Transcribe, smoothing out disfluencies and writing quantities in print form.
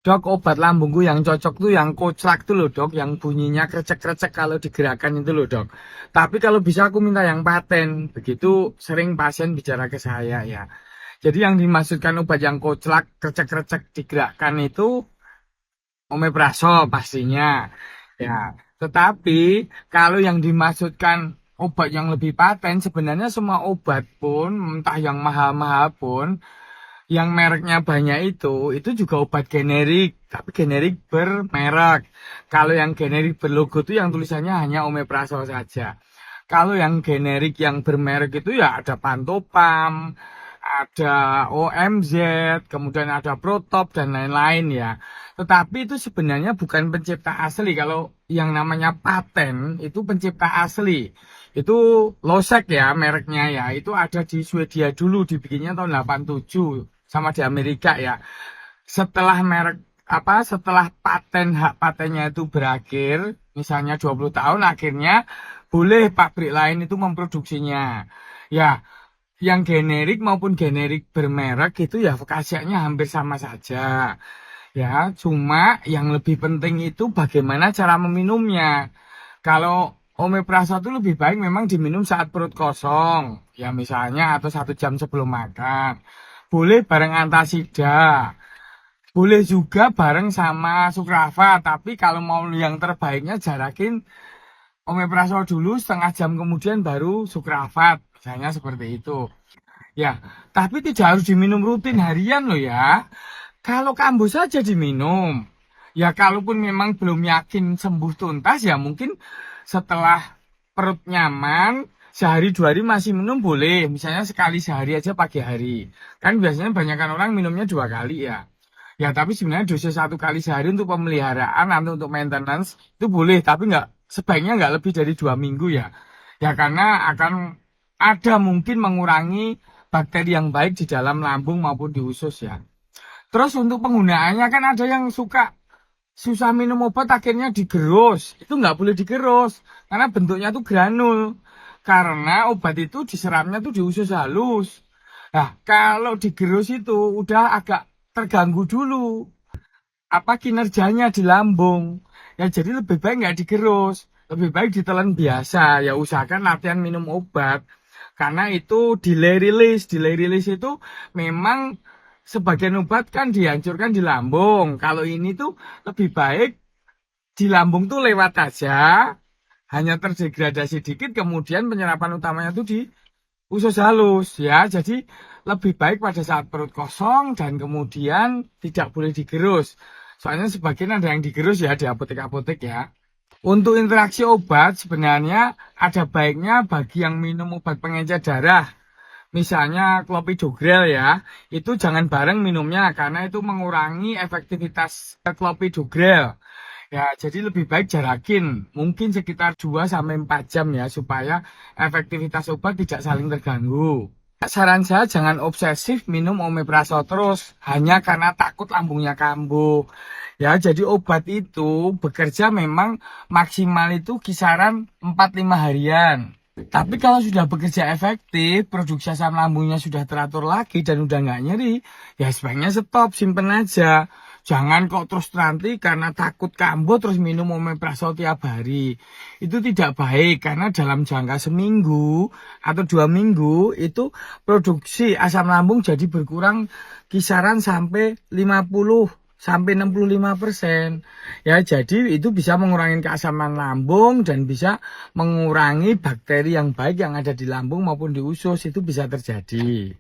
Dok, obat lambungku yang cocok tuh yang koclak tuh loh dok, yang bunyinya krecek-krecek kalau digerakkan itu loh dok. Tapi kalau bisa aku minta yang paten, begitu sering pasien bicara ke saya ya. Jadi yang dimaksudkan obat yang koclak, krecek-krecek digerakkan itu omeprazol pastinya. Ya, tetapi kalau yang dimaksudkan obat yang lebih paten, sebenarnya semua obat pun, entah yang mahal-mahal pun, yang mereknya banyak itu juga obat generik, tapi generik bermerek. Kalau yang generik berlogo itu yang tulisannya hanya omeprazol saja. Kalau yang generik yang bermerek itu ya ada Pantopam, ada OMZ, kemudian ada Protop dan lain-lain ya. Tetapi itu sebenarnya bukan pencipta asli. Kalau yang namanya paten itu pencipta asli. Itu Losec ya mereknya ya. Itu ada di Swedia dulu dibikinnya tahun 87 sama di Amerika ya. Setelah merek setelah paten hak patennya itu berakhir, misalnya 20 tahun akhirnya boleh pabrik lain itu memproduksinya. Ya, yang generik maupun generik bermerek itu ya khasiatnya hampir sama saja. Ya, cuma yang lebih penting itu bagaimana cara meminumnya. Kalau omeprazol itu lebih baik memang diminum saat perut kosong, ya misalnya atau 1 jam sebelum makan. Boleh bareng antasida, boleh juga bareng sama sukrafa, tapi kalau mau yang terbaiknya jarakin omeprazol dulu 1/2 jam kemudian baru sukrafat, misalnya seperti itu. Ya, tapi tidak harus diminum rutin harian loh ya. Kalau kambuh saja diminum. Ya, kalaupun memang belum yakin sembuh tuntas, ya mungkin setelah perut nyaman, sehari 2 hari masih minum boleh. Misalnya sekali sehari aja pagi hari. Kan biasanya banyakkan orang minumnya 2 kali ya. Ya, tapi sebenarnya dosis 1 kali sehari untuk pemeliharaan atau untuk maintenance itu boleh, tapi sebaiknya nggak lebih dari 2 minggu ya. Ya, karena akan ada mungkin mengurangi bakteri yang baik di dalam lambung maupun di usus ya. Terus untuk penggunaannya kan ada yang suka susah minum obat akhirnya digerus. Itu nggak boleh digerus karena bentuknya tuh granul. Karena obat itu diserapnya tuh di usus halus. Nah, kalau digerus itu udah agak terganggu dulu kinerjanya di lambung. Ya jadi lebih baik nggak digerus, lebih baik ditelan biasa. Ya usahakan latihan minum obat karena itu delay release. Delay release itu memang sebagian obat kan dihancurkan di lambung. Kalau ini tuh lebih baik di lambung tuh lewat aja, hanya terdegradasi dikit, kemudian penyerapan utamanya tuh di usus halus ya. Jadi lebih baik pada saat perut kosong dan kemudian tidak boleh digerus. Soalnya sebagian ada yang digerus ya di apotek-apotek ya. Untuk interaksi obat sebenarnya ada baiknya bagi yang minum obat pengencer darah. Misalnya Clopidogrel ya, itu jangan bareng minumnya karena itu mengurangi efektivitas Clopidogrel. Ya, jadi lebih baik jarakin, mungkin sekitar 2 sampai 4 jam ya, supaya efektivitas obat tidak saling terganggu. Saran saya jangan obsesif minum omeprazol terus, hanya karena takut lambungnya kambuh. Ya, jadi obat itu bekerja memang maksimal itu kisaran 4-5 harian. Tapi kalau sudah bekerja efektif, produksi asam lambungnya sudah teratur lagi dan udah nggak nyeri, ya sebaiknya stop, simpen aja. Jangan kok terus nanti karena takut kambuh terus minum omeprazol tiap hari. Itu tidak baik karena dalam jangka seminggu atau 2 minggu itu produksi asam lambung jadi berkurang kisaran sampai 50 sampai 65%. Ya, jadi itu bisa mengurangi keasaman lambung dan bisa mengurangi bakteri yang baik yang ada di lambung maupun di usus, itu bisa terjadi.